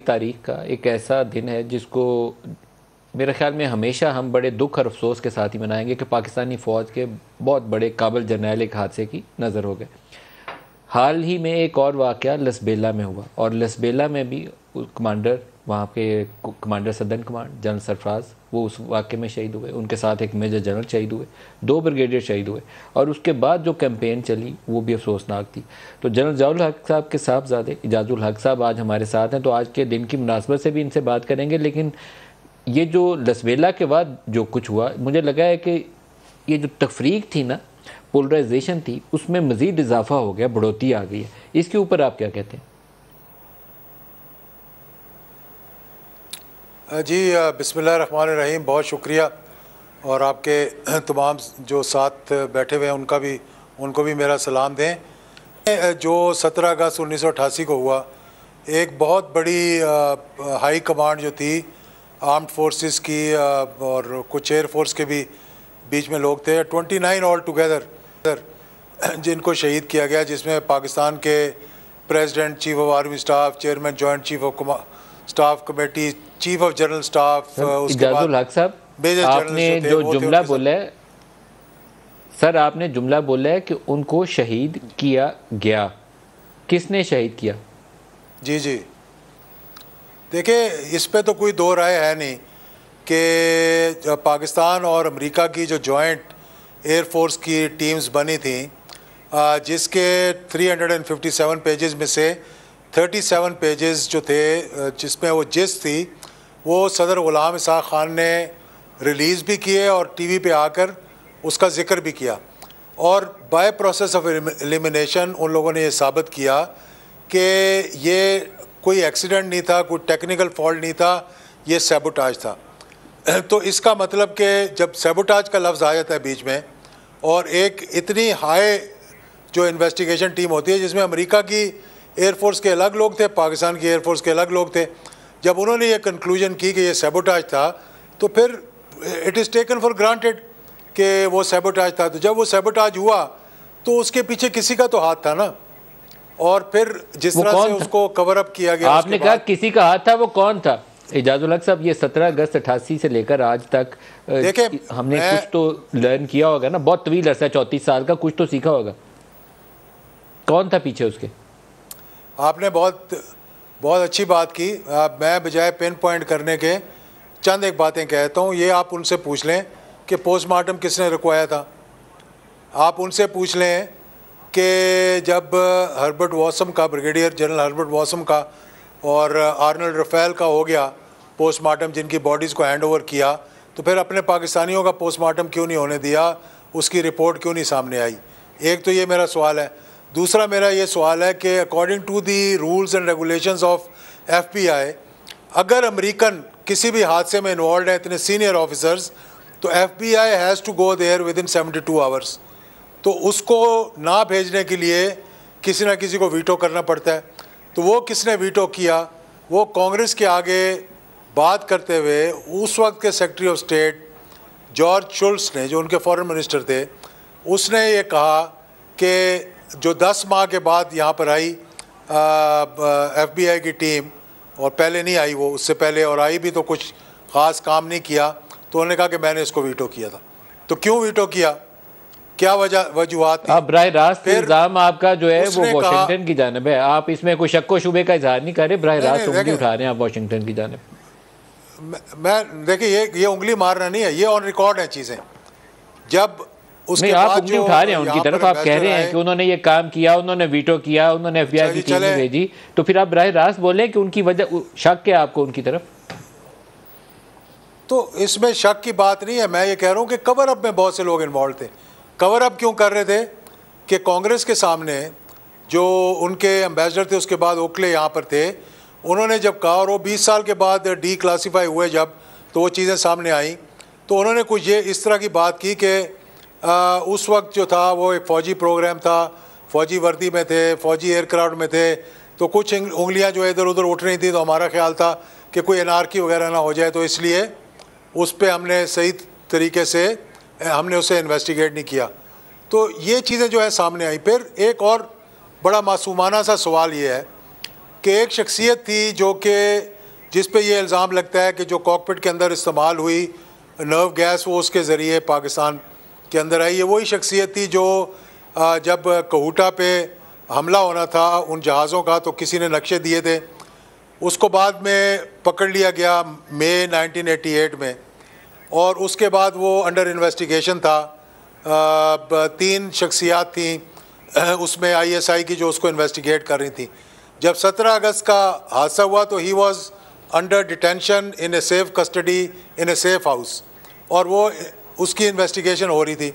तारीख का एक ऐसा दिन है जिसको मेरे ख्याल में हमेशा हम बड़े दुख और अफसोस के साथ ही मनाएंगे कि पाकिस्तानी फ़ौज के बहुत बड़े काबिल जर्नैल एक हादसे की नज़र हो गए। हाल ही में एक और वाक़या लसबेला में हुआ और लसबेला में भी कमांडर, वहाँ के commander southern command general Sarfaraz, वो उस वाक़े में शहीद हुए। उनके साथ एक मेजर जनरल शहीद हुए, 2 ब्रिगेडियर शहीद हुए और उसके बाद जो कैंपेन चली वो भी अफसोसनाक थी। तो जनरल ज़ियाउल हक साहब के साहबजादे इजाज़ुल हक साहब आज हमारे साथ हैं, तो आज के दिन की मुनासबत से भी इनसे बात करेंगे। लेकिन ये जो लसबेला के बाद जो कुछ हुआ, मुझे लगा है कि ये जो तफरीक थी ना, पोलराइजेशन थी, उसमें मज़ीद इजाफा हो गया, बढ़ोतरी आ गई है। इसके ऊपर आप क्या कहते हैं? जी बिस्मिल्लाहिर्रहमानिर्रहीम, बहुत शुक्रिया। और आपके तमाम जो साथ बैठे हुए हैं उनको भी मेरा सलाम दें। जो 17 अगस्त 1988 को हुआ, एक बहुत बड़ी हाई कमांड जो थी आर्म्ड फोर्सेस की और कुछ एयर फोर्स के भी बीच में लोग थे, 29 ऑल टुगेदर जिनको शहीद किया गया, जिसमें पाकिस्तान के president, chief of army staff, chairman joint chief of staff committee, chief of general staff, Ijazul Haq साहब, आपने जो जुमला बोला है सर, आपने जुमला बोला है कि उनको शहीद किया गया, किसने शहीद किया? जी जी, देखिए इस पे तो कोई दो राय है नहीं कि पाकिस्तान और अमेरिका की जो जॉइंट एयरफोर्स की टीम्स बनी थी, जिसके 357 पेजेस में से 37 पेजेस जो थे जिसमें वो जिस थी, वो सदर ग़ुलाम इसाक़ ख़ान ने रिलीज़ भी किए और टीवी पे आकर उसका ज़िक्र भी किया। और बाय प्रोसेस ऑफ एलिमिनेशन उन लोगों ने ये साबित किया कि ये कोई एक्सीडेंट नहीं था, कोई टेक्निकल फॉल्ट नहीं था, ये सैबोटाज था। तो इसका मतलब कि जब सैबोटाज का लफ्ज़ आ जाता है बीच में, और एक इतनी हाई जो इन्वेस्टिगेशन टीम होती है जिसमें अमेरिका की एयरफोर्स के अलग लोग थे, पाकिस्तान की एयरफोर्स के अलग लोग थे, जब उन्होंने ये कंक्लूजन की कि ये सैबोटाज था, तो फिर it is taken for granted कि वो सैबोटाज था। तो जब वो सैबोटाज हुआ तो उसके पीछे किसी का तो हाथ था ना, और फिर जिस तरह से उसको कवर अप किया गया, आपने कहा किसी का हाथ था, वो कौन था? इजाज़ुल हक साहब, ये 17 अगस्त 88 से लेकर आज तक देखिए हमने कुछ तो लर्न किया होगा ना, बहुत तवील अरसा, 34 साल का, कुछ तो सीखा होगा। कौन था पीछे उसके? आपने बहुत अच्छी बात की। मैं बजाय पिन पॉइंट करने के चंद एक बातें कहता हूँ। ये आप उनसे पूछ लें कि पोस्टमार्टम किसने रुकवाया था। आप उनसे पूछ लें कि जब हर्बर्ट वॉसम का, ब्रिगेडियर जनरल हर्बर्ट वॉसम का और आर्नल्ड रफ़ेल का हो गया पोस्टमार्टम, जिनकी बॉडीज़ को हैंड ओवर किया, तो फिर अपने पाकिस्तानियों का पोस्टमार्टम क्यों नहीं होने दिया, उसकी रिपोर्ट क्यों नहीं सामने आई? एक तो ये मेरा सवाल है। दूसरा मेरा ये सवाल है कि according to the rules and regulations of FBI, अगर अमेरिकन किसी भी हादसे में इन्वॉल्व है, इतने सीनियर ऑफिसर्स, तो FBI has to go there within 72 hours. तो उसको ना भेजने के लिए किसी ना किसी को वीटो करना पड़ता है। तो वो किसने वीटो किया? वो कांग्रेस के आगे बात करते हुए उस वक्त के secretary of state George Schulz ने, जो उनके फॉरेन मिनिस्टर थे, उसने ये कहा कि जो 10 माह के बाद यहाँ पर आई FBI की टीम, और पहले नहीं आई वो, उससे पहले और आई भी तो कुछ ख़ास काम नहीं किया, तो उन्होंने कहा कि मैंने इसको वीटो किया था। तो क्यों वीटो किया, क्या वजूहत थी? अब बराह रास्त इल्ज़ाम आपका जो है वो वाशिंगटन की जानिब है। आप इसमें कोई शक व शुबे का इजहार नहीं कर रहे, बराह रास्त उंगली उठा रहे हैं आप वाशिंगटन की जानिब। मैं देखिए, ये उंगली मारना नहीं है, ये ऑन रिकॉर्ड है चीज़ें। जब उसके आप बाद उंगली उठा रहे हैं उनकी तरफ, आप कह रहे हैं कि उन्होंने ये काम किया, उन्होंने वीटो किया, उन्होंने FBI की टीम भेजी, तो फिर आप बराह रास्त बोले कि उनकी वजह शक है आपको उनकी तरफ? तो इसमें शक की बात नहीं है। मैं ये कह रहा हूँ कि कवर अप में बहुत से लोग इन्वॉल्व थे। कवर अप क्यों कर रहे थे कि कांग्रेस के सामने जो उनके एम्बेसडर थे, उसके बाद ओकले यहाँ पर थे, उन्होंने जब कहा, और वो 20 साल के बाद डी क्लासीफाई हुए जब, तो वो चीज़ें सामने आई, तो उन्होंने कुछ ये इस तरह की बात की कि उस वक्त जो था वो एक फ़ौजी प्रोग्राम था, फ़ौजी वर्दी में थे, फ़ौजी एयरक्राफ्ट में थे, तो कुछ उंगलियां जो इधर उधर उठ रही थी, तो हमारा ख्याल था कि कोई एनार्की वगैरह ना हो जाए, तो इसलिए उस पर हमने सही तरीके से हमने उसे इन्वेस्टिगेट नहीं किया। तो ये चीज़ें जो है सामने आई। फिर एक और बड़ा मासूमाना सा सवाल ये है कि एक शख्सियत थी जो कि जिस पे ये इल्ज़ाम लगता है कि जो कॉकपिट के अंदर इस्तेमाल हुई नर्व गैस वो उसके ज़रिए पाकिस्तान के अंदर आई। ये वही शख्सियत थी जो जब कहूटा पे हमला होना था उन जहाज़ों का तो किसी ने नक्शे दिए थे, उसको बाद में पकड़ लिया गया मई 1988 में, और उसके बाद वो अंडर इन्वेस्टिगेशन था। 3 शख्सियात थी उसमें ISI की जो उसको इन्वेस्टिगेट कर रही थी। जब 17 अगस्त का हादसा हुआ तो he was under detention in a safe custody in a safe house, और वो उसकी इन्वेस्टिगेशन हो रही थी।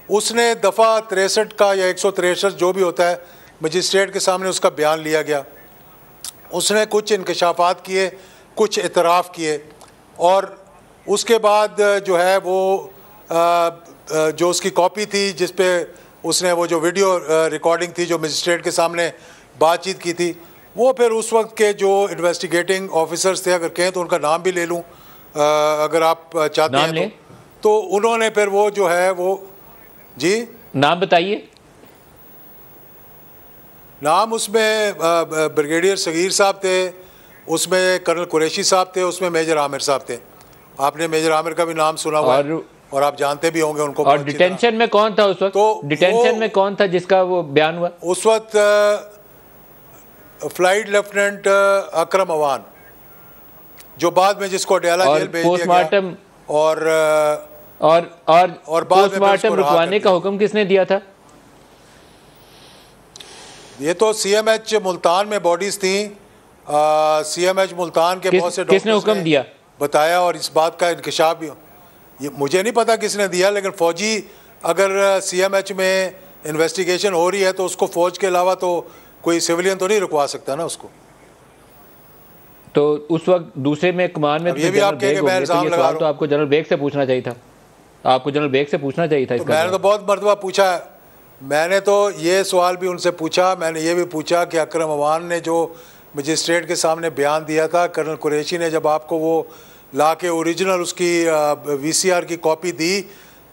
उसने दफ़ा 63 का या 163 जो भी होता है मजिस्ट्रेट के सामने उसका बयान लिया गया। उसने कुछ इंकशाफात किए, कुछ इतराफ़ किए, और उसके बाद जो है वो जो उसकी कॉपी थी जिस पे उसने वो जो वीडियो रिकॉर्डिंग थी जो मजिस्ट्रेट के सामने बातचीत की थी, वो फिर उस वक्त के जो इन्वेस्टिगेटिंग ऑफिसर्स थे, अगर कहें तो उनका नाम भी ले लूँ अगर आप चाहते हैं तो उन्होंने फिर वो जो है वो जी नाम बताइए। नाम उसमें ब्रिगेडियर सगीर साहब थे, उसमें कर्नल कुरैशी साहब थे, उसमें मेजर आमिर साहब थे। आपने मेजर आमिर का भी नाम सुना हुआ है और आप जानते भी होंगे उनको। और डिटेंशन में कौन था उस वक्त? तो डिटेंशन में कौन था जिसका वो बयान हुआ? उस वक्त फ्लाइट लेफ्टिनेंट अकरम अवान, जो बाद में जिसको अडयाला जेल भेज दिया गया, और पोस्टमार्टम रुकवाने का हुक्म किसने दिया था? ये तो CMH मुल्तान में बॉडीज थी। CMH मुल्तान के बहुत से किसने हुक्म दिया बताया, और इस बात का इंकशाफ भी ये मुझे नहीं पता किसने दिया, लेकिन फौजी अगर CMH में इन्वेस्टिगेशन हो रही है तो उसको फौज के अलावा तो कोई सिविलियन तो नहीं रुकवा सकता ना उसको। तो उस वक्त दूसरे में कमान में ये भी आप कह के मैं इल्जाम लगा रहा हूं। तो आपको जनरल बेग से पूछना चाहिए था, आपको जनरल बेग से पूछना चाहिए था। मैंने तो बहुत मरतबा पूछा, मैंने तो ये सवाल भी उनसे पूछा, मैंने ये भी पूछा कि अकरम अवान ने जो मजिस्ट्रेट के सामने बयान दिया था, कर्नल कुरैशी ने जब आपको वो ला के ओरिजिनल उसकी VCR की कॉपी दी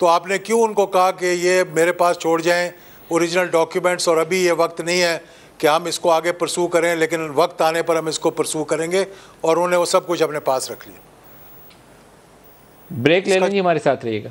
तो आपने क्यों उनको कहा कि ये मेरे पास छोड़ जाएं ओरिजिनल डॉक्यूमेंट्स, और अभी ये वक्त नहीं है कि हम इसको आगे परसू करें, लेकिन वक्त आने पर हम इसको परसू करेंगे, और उन्होंने वो सब कुछ अपने पास रख लिया। ब्रेक ले लेंगे, हमारे साथ रहिएगा।